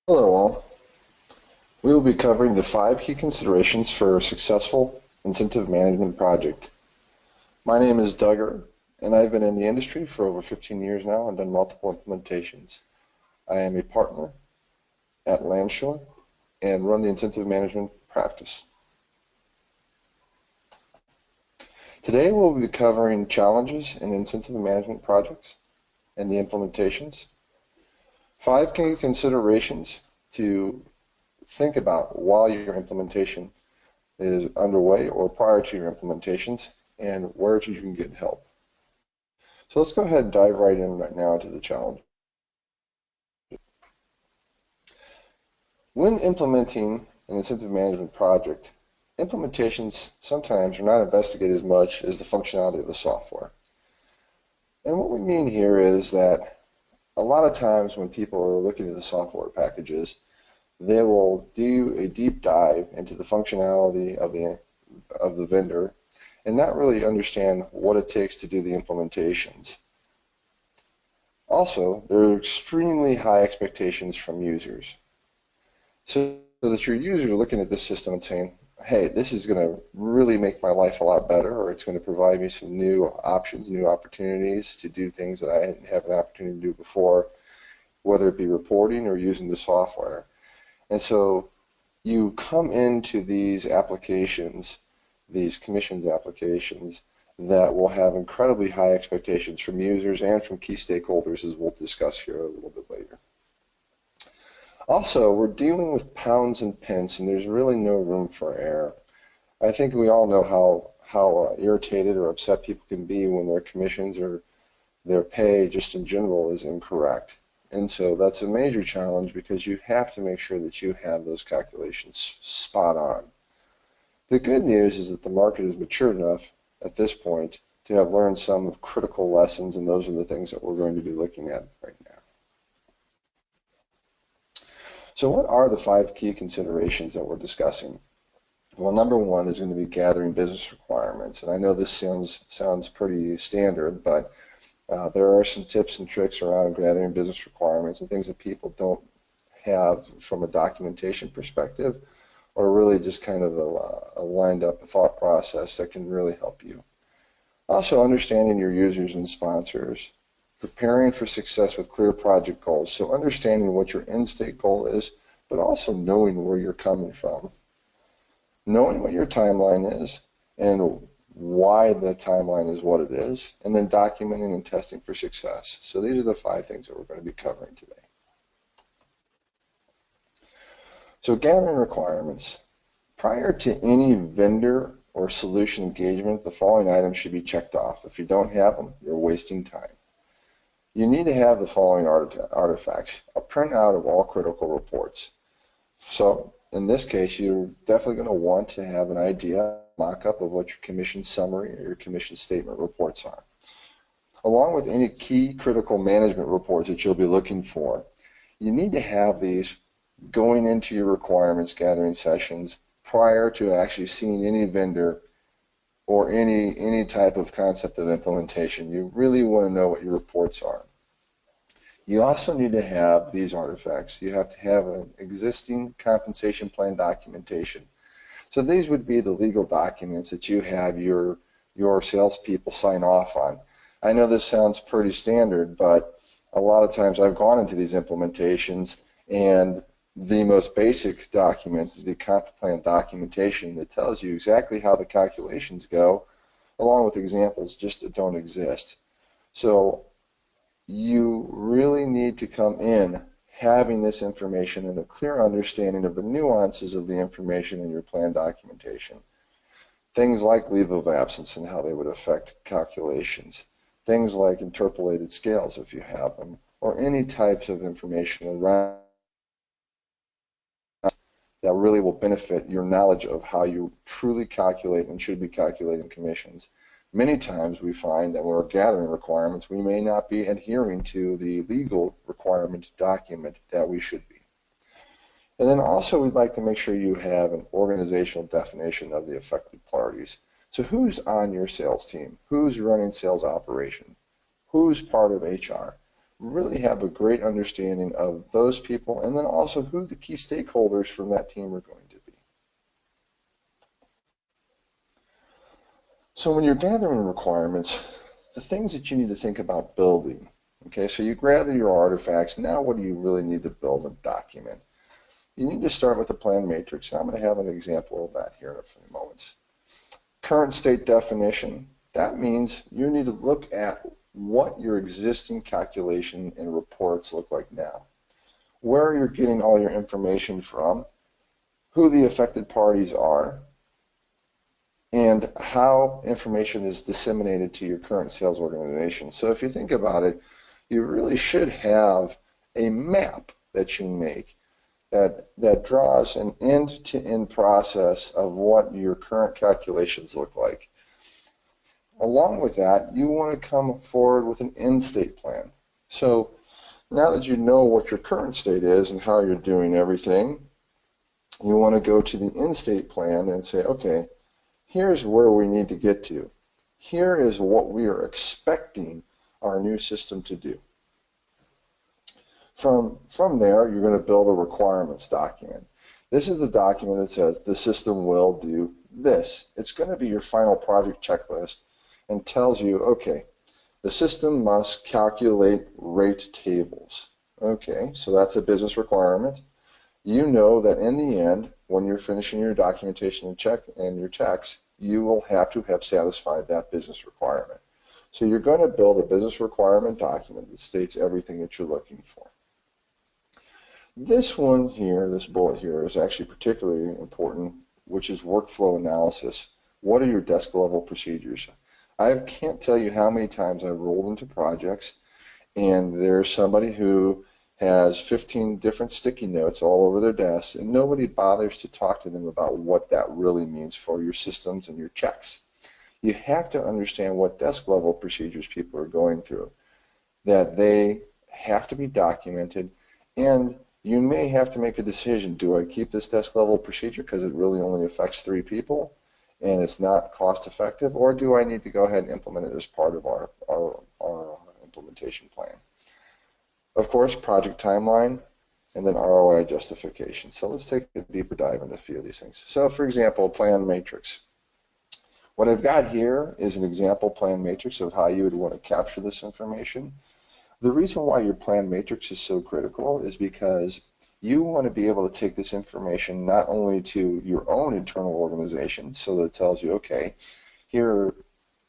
Hello all. We will be covering the 5 key considerations for a successful incentive management project. My name is Duggar, and I've been in the industry for over 15 years now and done multiple implementations. I am a partner at Landshore and run the incentive management practice. Today we'll be covering challenges in incentive management projects and the implementations. 5 key considerations to think about while your implementation is underway or prior to your implementations, and where you can get help. So let's go ahead and dive right in right now to the challenge. When implementing an incentive management project, implementations sometimes are not investigated as much as the functionality of the software. And what we mean here is that a lot of times when people are looking at the software packages, they will do a deep dive into the functionality of the vendor and not really understand what it takes to do the implementations. Also, there are extremely high expectations from users. So that your users are looking at this system and saying, hey, this is going to really make my life a lot better, or it's going to provide me some new options, new opportunities to do things that I didn't have an opportunity to do before, whether it be reporting or using the software. And so you come into these applications, these commissions applications, that will have incredibly high expectations from users and from key stakeholders, as we'll discuss here a little bit later. Also, we're dealing with pounds and pence, and there's really no room for error. I think we all know how irritated or upset people can be when their commissions or their pay just in general is incorrect. And so that's a major challenge because you have to make sure that you have those calculations spot on. The good news is that the market is mature enough at this point to have learned some critical lessons, and those are the things that we're going to be looking at right now. So what are the 5 key considerations that we're discussing? Well, number 1 is going to be gathering business requirements. And I know this sounds pretty standard, but there are some tips and tricks around gathering business requirements and things that people don't have from a documentation perspective, or really just kind of a lined up thought process that can really help you. Also, understanding your users and sponsors, preparing for success with clear project goals. So understanding what your end state goal is, but also knowing where you're coming from. Knowing what your timeline is and why the timeline is what it is, and then documenting and testing for success. So these are the 5 things that we're going to be covering today. So gathering requirements. Prior to any vendor or solution engagement, the following items should be checked off. If you don't have them, you're wasting time. You need to have the following artifacts: a printout of all critical reports. So in this case, you're definitely going to want to have an idea, mock-up of what your commission summary or your commission statement reports are. Along with any key critical management reports that you'll be looking for, you need to have these going into your requirements gathering sessions prior to actually seeing any vendor or any type of concept of implementation. You really want to know what your reports are. You also need to have these artifacts. You have to have an existing compensation plan documentation. So these would be the legal documents that you have your salespeople sign off on. I know this sounds pretty standard, but a lot of times I've gone into these implementations and the most basic document, the comp plan documentation that tells you exactly how the calculations go, along with examples, just don't exist. So you really need to come in having this information and a clear understanding of the nuances of the information in your plan documentation. Things like leave of absence and how they would affect calculations. Things like interpolated scales if you have them, or any types of information around that really will benefit your knowledge of how you truly calculate and should be calculating commissions. Many times we find that when we're gathering requirements, we may not be adhering to the legal requirement document that we should be. And then also we'd like to make sure you have an organizational definition of the affected parties. So who's on your sales team? Who's running sales operation? Who's part of HR? really have a great understanding of those people and then also who the key stakeholders from that team are going to be. So when you're gathering requirements, the things that you need to think about building, okay, so you gather your artifacts. Now what do you really need to build and document? You need to start with a plan matrix, and I'm going to have an example of that here in a few moments. Current state definition, that means you need to look at what your existing calculation and reports look like now, where you're getting all your information from, who the affected parties are, and how information is disseminated to your current sales organization. So if you think about it, you really should have a map that you make that draws an end-to-end process of what your current calculations look like. Along with that, you want to come forward with an end state plan. So now that you know what your current state is and how you're doing everything, you want to go to the end state plan and say, okay, here's where we need to get to. Here is what we are expecting our new system to do. From there, you're going to build a requirements document. This is the document that says the system will do this. It's going to be your final project checklist and tells you, okay, the system must calculate rate tables. Okay, so that's a business requirement. You know that in the end, when you're finishing your documentation and your checks, you will have to have satisfied that business requirement. So you're going to build a business requirement document that states everything that you're looking for. This one here, this bullet here, is actually particularly important, which is workflow analysis. What are your desk level procedures? I can't tell you how many times I've rolled into projects and there's somebody who has 15 different sticky notes all over their desks and nobody bothers to talk to them about what that really means for your systems and your checks. You have to understand what desk level procedures people are going through, that they have to be documented, and you may have to make a decision. Do I keep this desk level procedure because it really only affects 3 people and it's not cost effective, or do I need to go ahead and implement it as part of our implementation plan? Of course, project timeline and then ROI justification. So let's take a deeper dive into a few of these things. So for example, plan matrix. What I've got here is an example plan matrix of how you would want to capture this information. The reason why your plan matrix is so critical is because you want to be able to take this information not only to your own internal organization, so that it tells you, okay, here are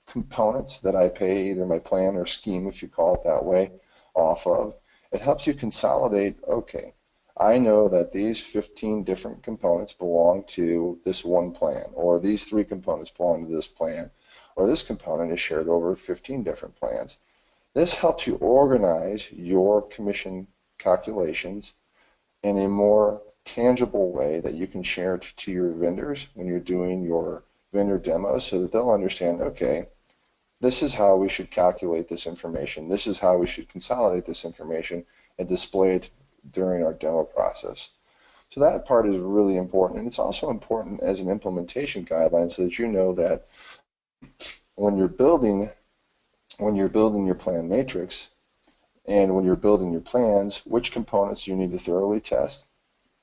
components that I pay either my plan or scheme, if you call it that way, off of. It helps you consolidate, okay, I know that these 15 different components belong to this one plan, or these 3 components belong to this plan, or this component is shared over 15 different plans. This helps you organize your commission calculations in a more tangible way that you can share it to your vendors when you're doing your vendor demos, so that they'll understand, okay, this is how we should calculate this information. This is how we should consolidate this information and display it during our demo process. So that part is really important, and it's also important as an implementation guideline so that you know that when you're building your plan matrix and when you're building your plans, which components you need to thoroughly test,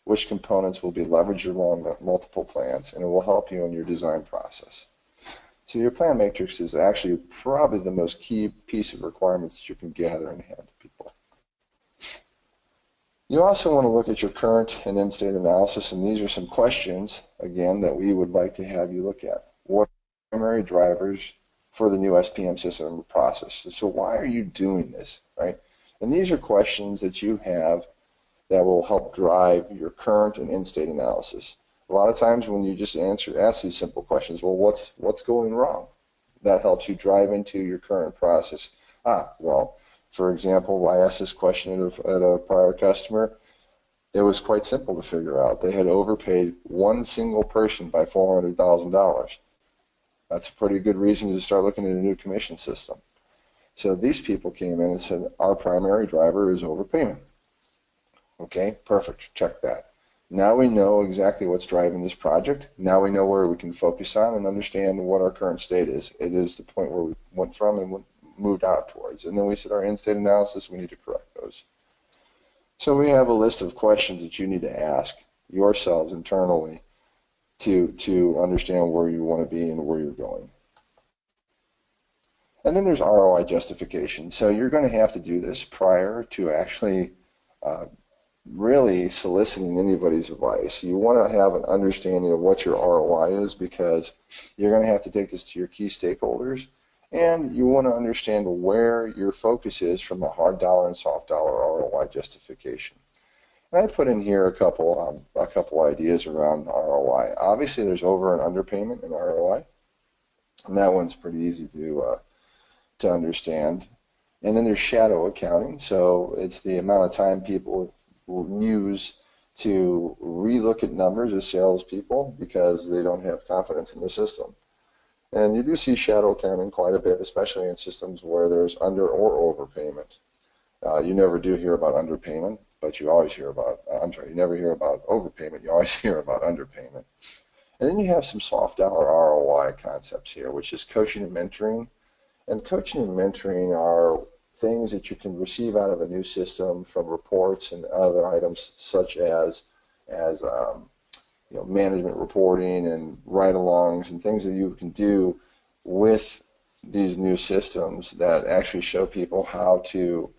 which components will be leveraged along multiple plans, and it will help you in your design process. So your plan matrix is actually probably the most key piece of requirements that you can gather and hand to people. You also want to look at your current and end state analysis, and these are some questions, again, that we would like to have you look at. What are the primary drivers for the new SPM system process? So why are you doing this, right? And these are questions that you have that will help drive your current and end state analysis. A lot of times when you just ask these simple questions, well, what's going wrong? That helps you drive into your current process. Well, for example, I asked this question at a prior customer. It was quite simple to figure out. They had overpaid one single person by $400,000. That's a pretty good reason to start looking at a new commission system. So these people came in and said, our primary driver is overpayment. Okay, perfect, check that. Now we know exactly what's driving this project. Now we know where we can focus on and understand what our current state is. It is the point where we went from and moved out towards. And then we said our end state analysis we need to correct. So we have a list of questions that you need to ask yourselves internally to understand where you want to be and where you're going. And then there's ROI justification. So you're going to have to do this prior to actually really soliciting anybody's advice. You want to have an understanding of what your ROI is, because you're going to have to take this to your key stakeholders, and you want to understand where your focus is from a hard dollar and soft dollar ROI justification. And I put in here a couple ideas around ROI. Obviously, there's over and underpayment in ROI, and that one's pretty easy to understand. And then there's shadow accounting, so it's the amount of time people will use to relook at numbers as salespeople because they don't have confidence in the system. And you do see shadow accounting quite a bit, especially in systems where there's under or overpayment. You never do hear about underpayment, but you always hear about, you never hear about overpayment, you always hear about underpayment. And then you have some soft dollar ROI concepts here, which is coaching and mentoring. And coaching and mentoring are things that you can receive out of a new system from reports and other items such as management reporting and ride-alongs and things that you can do with these new systems that actually show people how to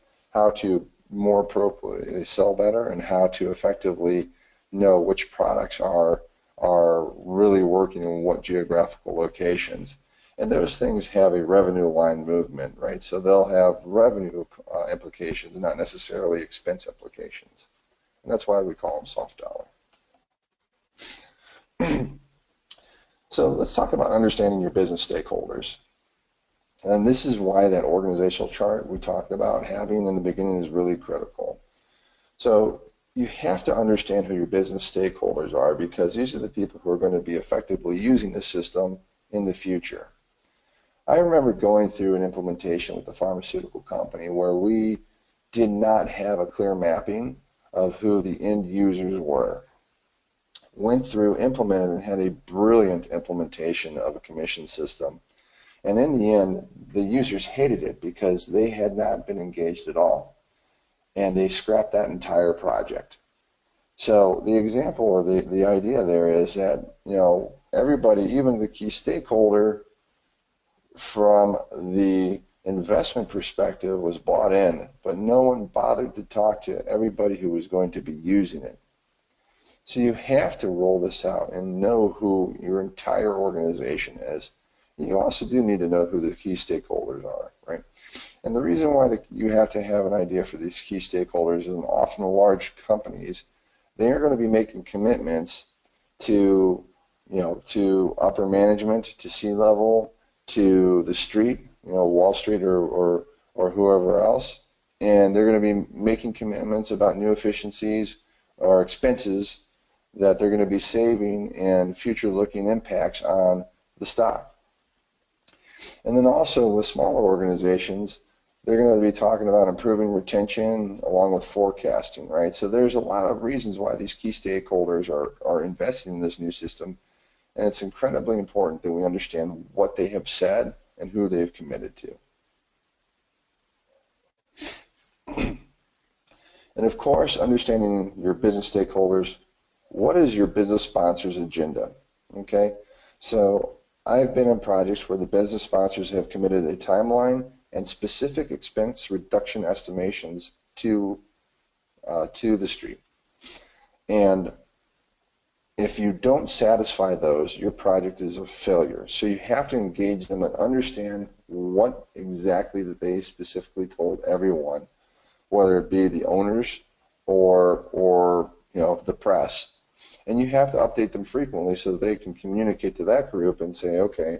more appropriately sell better and how to effectively know which products are really working in what geographical locations. And those things have a revenue line movement, right? So they'll have revenue implications, not necessarily expense implications. And that's why we call them soft dollar. So let's talk about understanding your business stakeholders. And this is why that organizational chart we talked about having in the beginning is really critical. So you have to understand who your business stakeholders are, because these are the people who are going to be effectively using the system in the future. I remember going through an implementation with a pharmaceutical company where we did not have a clear mapping of who the end users were. Went through, implemented, and had a brilliant implementation of a commission system. And in the end, the users hated it because they had not been engaged at all. And they scrapped that entire project. So the example or the idea there is that, everybody, even the key stakeholder, from the investment perspective was bought in, but no one bothered to talk to everybody who was going to be using it. So you have to roll this out and know who your entire organization is. You also do need to know who the key stakeholders are, right? And the reason why you have to have an idea for these key stakeholders is often large companies, they are going to be making commitments to upper management, to C-level, to the street, Wall Street or whoever else, and they're going to be making commitments about new efficiencies or expenses that they're going to be saving and future-looking impacts on the stock. And then also with smaller organizations, they're going to be talking about improving retention along with forecasting, right? So there's a lot of reasons why these key stakeholders are investing in this new system. And it's incredibly important that we understand what they have said and who they've committed to. And of course, understanding your business stakeholders, what is your business sponsor's agenda? Okay, so I've been in projects where the business sponsors have committed a timeline and specific expense reduction estimations to the street. And if you don't satisfy those, your project is a failure. So you have to engage them and understand what exactly that they specifically told everyone, whether it be the owners or the press. And you have to update them frequently so that they can communicate to that group and say, okay,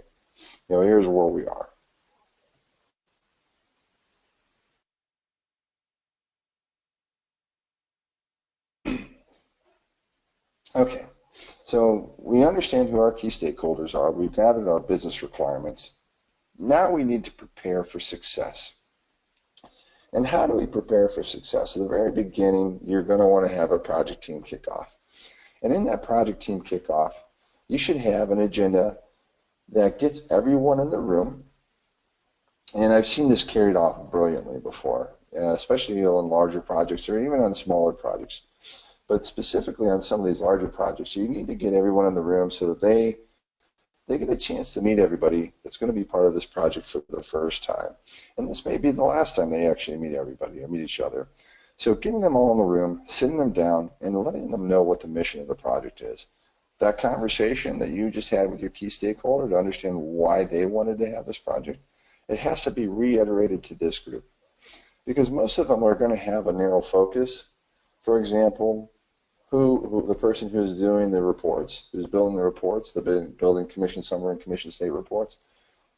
here's where we are. Okay. So we understand who our key stakeholders are. We've gathered our business requirements. Now we need to prepare for success. And how do we prepare for success? At the very beginning, you're going to want to have a project team kickoff. And in that project team kickoff, you should have an agenda that gets everyone in the room. And I've seen this carried off brilliantly before. especially on larger projects or even on smaller projects. But specifically on some of these larger projects, you need to get everyone in the room so that they get a chance to meet everybody that's going to be part of this project for the first time. And this may be the last time they actually meet everybody or meet each other. So getting them all in the room, sitting them down, and letting them know what the mission of the project is. That conversation that you just had with your key stakeholder to understand why they wanted to have this project, it has to be reiterated to this group. Because most of them are going to have a narrow focus. For example, who the person who's doing the reports, who's building the reports, the building commission summary and commission state reports,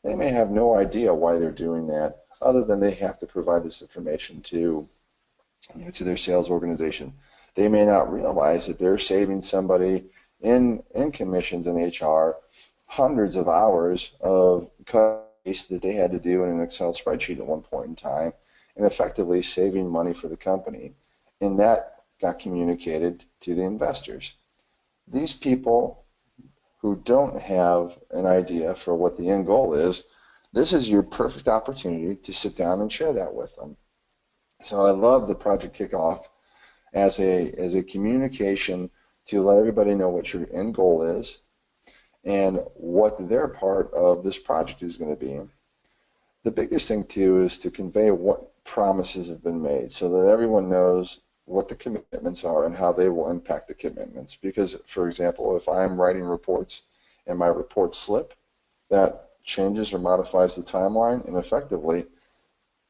they may have no idea why they're doing that, other than they have to provide this information to their sales organization. They may not realize that they're saving somebody in commissions and HR hundreds of hours of cut that they had to do in an Excel spreadsheet at one point in time, and effectively saving money for the company. And that got communicated to the investors. These people who don't have an idea for what the end goal is, this is your perfect opportunity to sit down and share that with them. So I love the project kickoff as a communication to let everybody know what your end goal is and what their part of this project is going to be. The biggest thing too is to convey what promises have been made so that everyone knows what the commitments are and how they will impact the commitments. Because, for example, if I'm writing reports and my reports slip, that changes or modifies the timeline, and effectively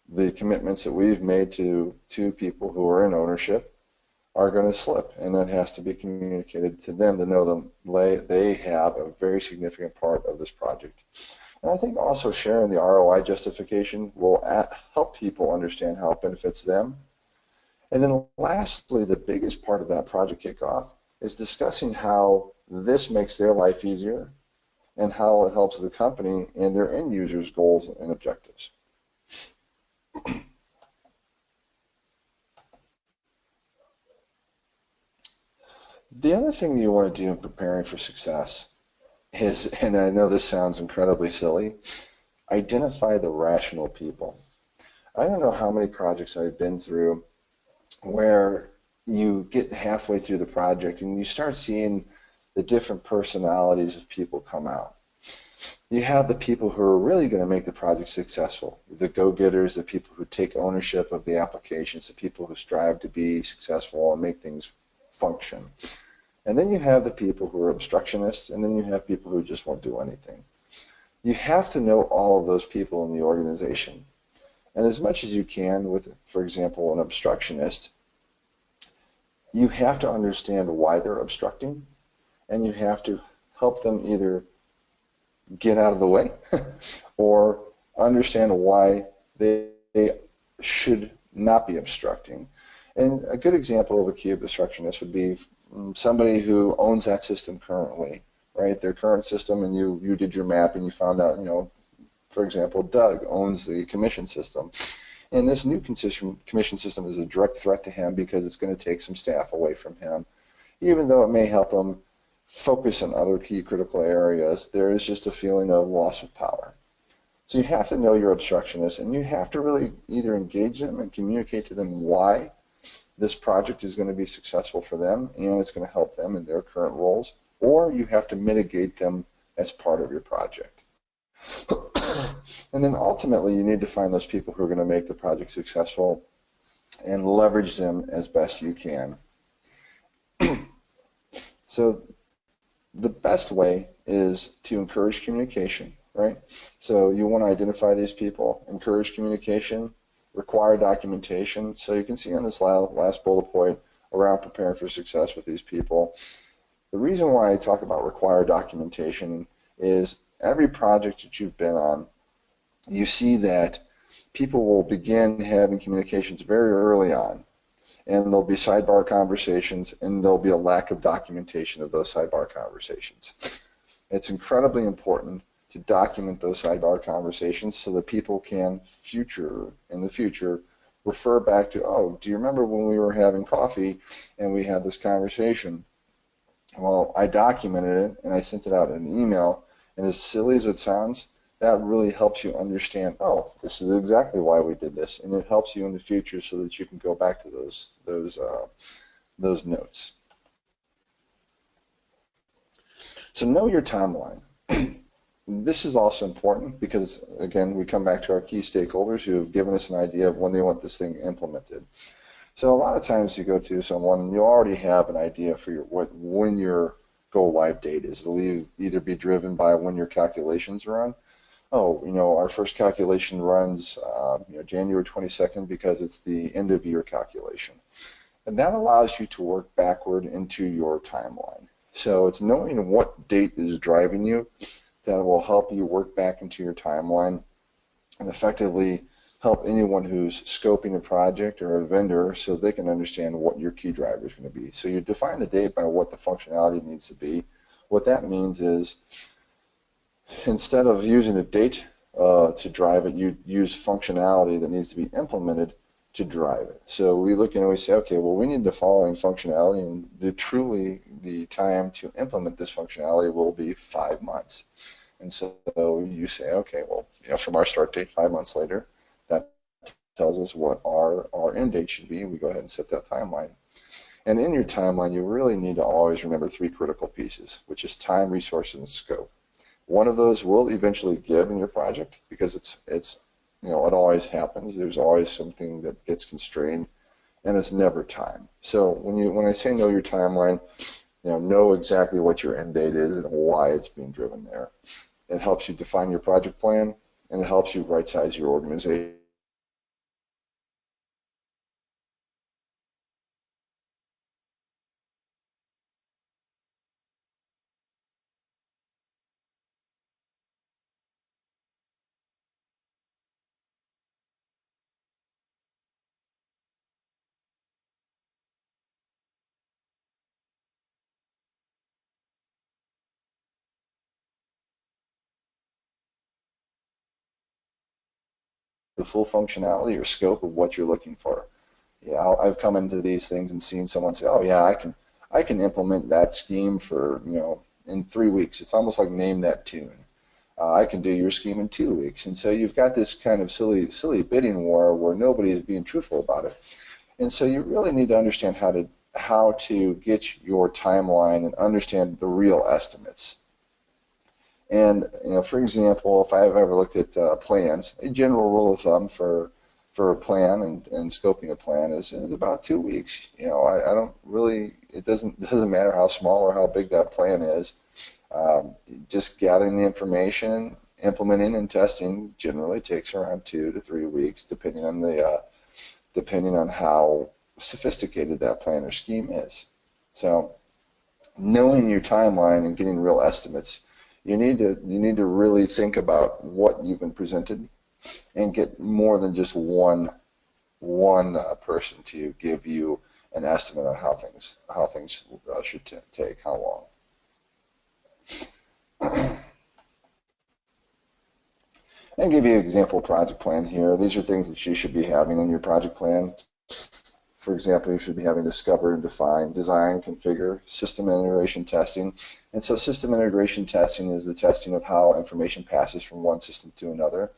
the commitments that we've made to people who are in ownership are going to slip, and that has to be communicated to them to know them they have a very significant part of this project. And I think also sharing the ROI justification will help people understand how it benefits them. And then lastly, the biggest part of that project kickoff is discussing how this makes their life easier and how it helps the company and their end users' goals and objectives. The other thing you want to do in preparing for success is, and I know this sounds incredibly silly, identify the rational people. I don't know how many projects I've been through where you get halfway through the project and you start seeing the different personalities of people come out. You have the people who are really going to make the project successful, the go-getters, the people who take ownership of the applications, the people who strive to be successful and make things function. And then you have the people who are obstructionists, and then you have people who just won't do anything. You have to know all of those people in the organization. And as much as you can with, for example, an obstructionist, you have to understand why they're obstructing, and you have to help them either get out of the way or understand why they should not be obstructing. And a good example of a key obstructionist would be somebody who owns that system currently, right? Their current system, and you did your map and you found out, for example, Doug owns the commission system. And this new commission system is a direct threat to him because it's going to take some staff away from him. Even though it may help him focus on other key critical areas, there is just a feeling of loss of power. So you have to know your obstructionists, and you have to really either engage them and communicate to them why this project is going to be successful for them and it's going to help them in their current roles, or you have to mitigate them as part of your project. And then ultimately you need to find those people who are going to make the project successful and leverage them as best you can. So the best way is to encourage communication, right? So you want to identify these people, encourage communication, require documentation. So you can see on this last bullet point around preparing for success with these people. The reason why I talk about require documentation is every project that you've been on, you see that people will begin having communications very early on, and there'll be sidebar conversations, and there'll be a lack of documentation of those sidebar conversations. It's incredibly important to document those sidebar conversations so that people can in the future refer back to, oh, do you remember when we were having coffee and we had this conversation? Well, I documented it and I sent it out in an email, and as silly as it sounds, that really helps you understand, oh, this is exactly why we did this, and it helps you in the future so that you can go back to those notes. So know your timeline. This is also important because, again, we come back to our key stakeholders who have given us an idea of when they want this thing implemented. So a lot of times you go to someone and you already have an idea for when your go live date is. It'll either be driven by when your calculations run. Oh, our first calculation runs January 22nd because it's the end of year calculation. And that allows you to work backward into your timeline. So it's knowing what date is driving you that will help you work back into your timeline and effectively help anyone who's scoping a project or a vendor so they can understand what your key driver is going to be. So you define the date by what the functionality needs to be. What that means is instead of using a date to drive it, you use functionality that needs to be implemented to drive it. So we look and we say, okay, well, we need the following functionality, and the time to implement this functionality will be 5 months. And so you say, okay, well, from our start date 5 months later, that tells us what our end date should be. We go ahead and set that timeline. And in your timeline, you really need to always remember 3 critical pieces, which is time, resources, and scope. One of those will eventually give in your project because it's it always happens. There's always something that gets constrained, and it's never time. So when I say know your timeline, know exactly what your end date is and why it's being driven there. It helps you define your project plan, and it helps you right-size your organization. The full functionality or scope of what you're looking for. I've come into these things and seen someone say, "Oh yeah, I can implement that scheme for in 3 weeks." It's almost like name that tune. I can do your scheme in 2 weeks, and so you've got this kind of silly bidding war where nobody is being truthful about it. And so you really need to understand how to get your timeline and understand the real estimates. And for example, if I've ever looked at plans, a general rule of thumb for a plan and scoping a plan is about 2 weeks. I don't really, it doesn't matter how small or how big that plan is. Just gathering the information, implementing and testing generally takes around 2 to 3 weeks, depending on how sophisticated that plan or scheme is. So knowing your timeline and getting real estimates, you need to really think about what you've been presented and get more than just one person to give you an estimate on how things should take, how long. And give you an example project plan here. These are things that you should be having in your project plan. For example, you should be having discover and define, design, configure, system integration testing. And so system integration testing is the testing of how information passes from one system to another.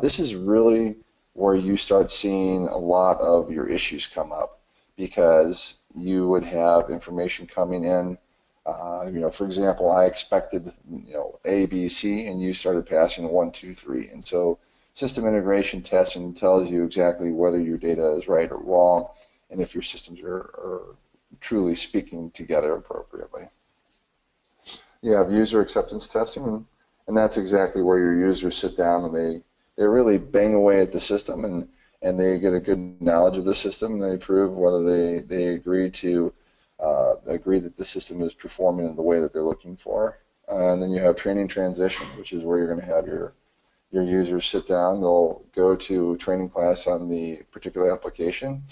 This is really where you start seeing a lot of your issues come up because you would have information coming in. For example, I expected A, B, C, and you started passing 1, 2, 3. And so system integration testing tells you exactly whether your data is right or wrong and if your systems are truly speaking together appropriately. You have user acceptance testing, and that's exactly where your users sit down and they really bang away at the system and they get a good knowledge of the system and they prove whether they agree that the system is performing in the way that they're looking for. And then you have training transition, which is where you're going to have your users sit down. They'll go to training class on the particular application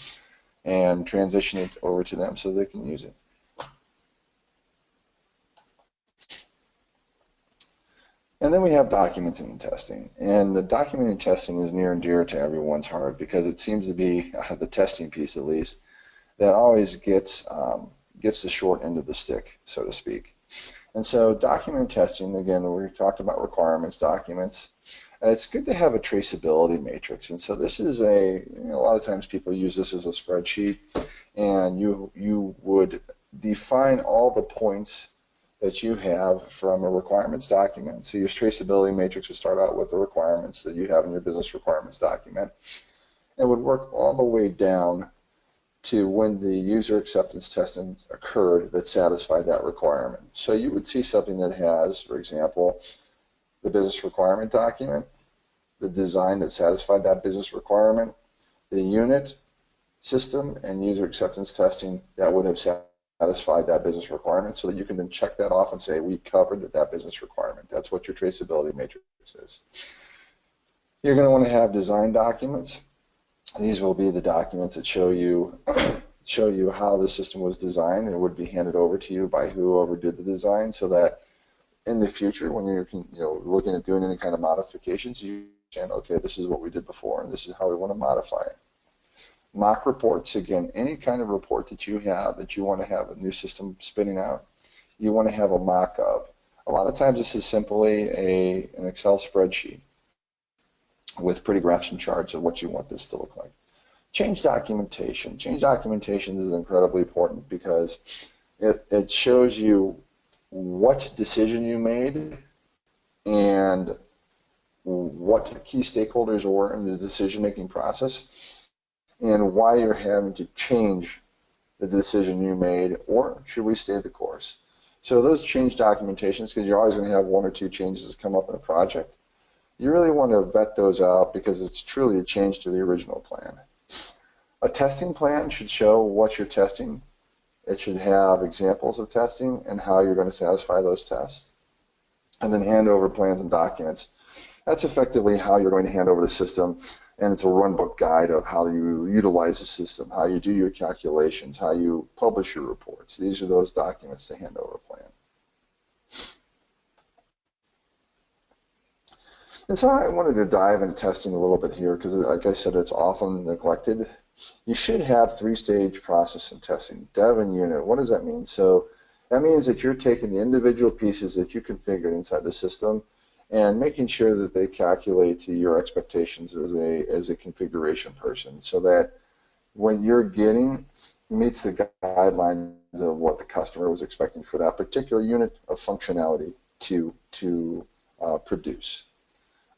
and transition it over to them so they can use it. And then we have documenting and testing. And the documenting testing is near and dear to everyone's heart because it seems to be the testing piece, at least, that always gets the short end of the stick, so to speak. And so document testing, again, we talked about requirements documents. It's good to have a traceability matrix. And so this is a lot of times people use this as a spreadsheet, and you would define all the points that you have from a requirements document. So your traceability matrix would start out with the requirements that you have in your business requirements document, and would work all the way down to when the user acceptance testing occurred that satisfied that requirement. So you would see something that has, for example, the business requirement document, the design that satisfied that business requirement, the unit, system, and user acceptance testing that would have satisfied that business requirement, so that you can then check that off and say, we covered that business requirement. That's what your traceability matrix is. You're going to want to have design documents. These will be the documents that show you how the system was designed, and would be handed over to you by whoever did the design, so that in the future, when you're looking at doing any kind of modifications, you understand, okay, this is what we did before, and this is how we want to modify it. Mock reports, again, any kind of report that you have that you want to have a new system spinning out, you want to have a mock of. A lot of times this is simply an Excel spreadsheet with pretty graphs and charts of what you want this to look like. Change documentation. Change documentation is incredibly important because it shows you what decision you made and what key stakeholders were in the decision-making process, and why you're having to change the decision you made, or should we stay the course. So those change documentations, because you're always going to have one or two changes that come up in a project, you really want to vet those out, because it's truly a change to the original plan. A testing plan should show what you're testing. It should have examples of testing and how you're going to satisfy those tests. And then handover plans and documents. That's effectively how you're going to hand over the system, and it's a runbook guide of how you utilize the system, how you do your calculations, how you publish your reports. These are those documents to hand over plan. And so I wanted to dive into testing a little bit here, because like I said, it's often neglected. You should have three-stage process in testing, dev and unit. What does that mean? So that means that you're taking the individual pieces that you configured inside the system and making sure that they calculate to your expectations as a configuration person, so that what you're getting meets the guidelines of what the customer was expecting for that particular unit of functionality to produce.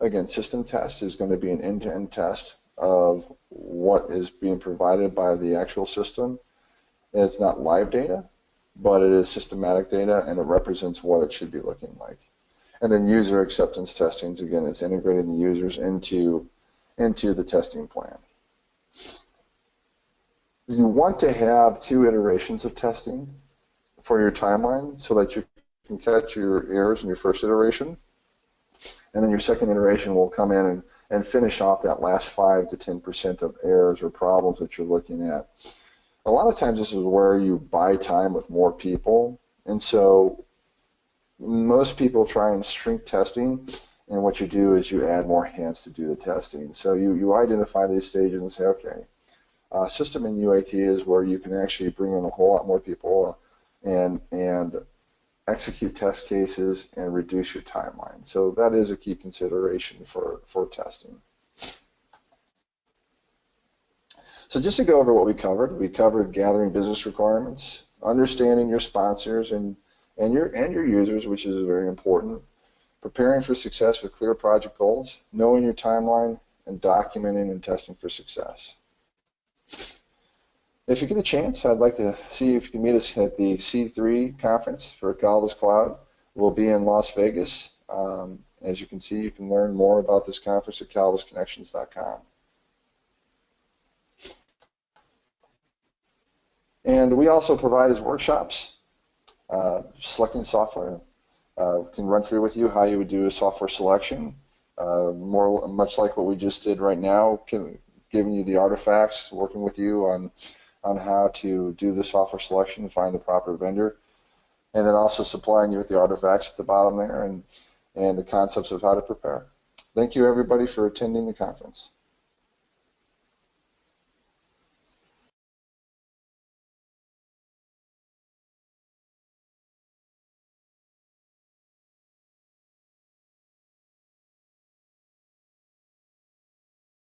Again, system test is going to be an end-to-end test of what is being provided by the actual system. It's not live data, but it is systematic data, and it represents what it should be looking like. And then user acceptance testing, again, it's integrating the users into the testing plan. You want to have 2 iterations of testing for your timeline, so that you can catch your errors in your first iteration, and then your second iteration will come in and finish off that last 5 to 10% of errors or problems that you're looking at. A lot of times this is where you buy time with more people, and so most people try and shrink testing, and what you do is you add more hands to do the testing. So you identify these stages and say, okay, system and UAT is where you can actually bring in a whole lot more people and execute test cases and reduce your timeline. So that is a key consideration for testing. So just to go over what we covered gathering business requirements, understanding your sponsors and your users, which is very important, preparing for success with clear project goals, knowing your timeline, and documenting and testing for success. If you get a chance, I'd like to see if you can meet us at the C3 conference for Caldas Cloud. We'll be in Las Vegas. As you can see, you can learn more about this conference at caldasconnections.com. And we also provide as workshops, selecting software. Can run through with you how you would do a software selection, much like what we just did right now, giving you the artifacts, working with you on how to do the software selection and find the proper vendor, and then also supplying you with the artifacts at the bottom there and the concepts of how to prepare. Thank you, everybody, for attending the conference.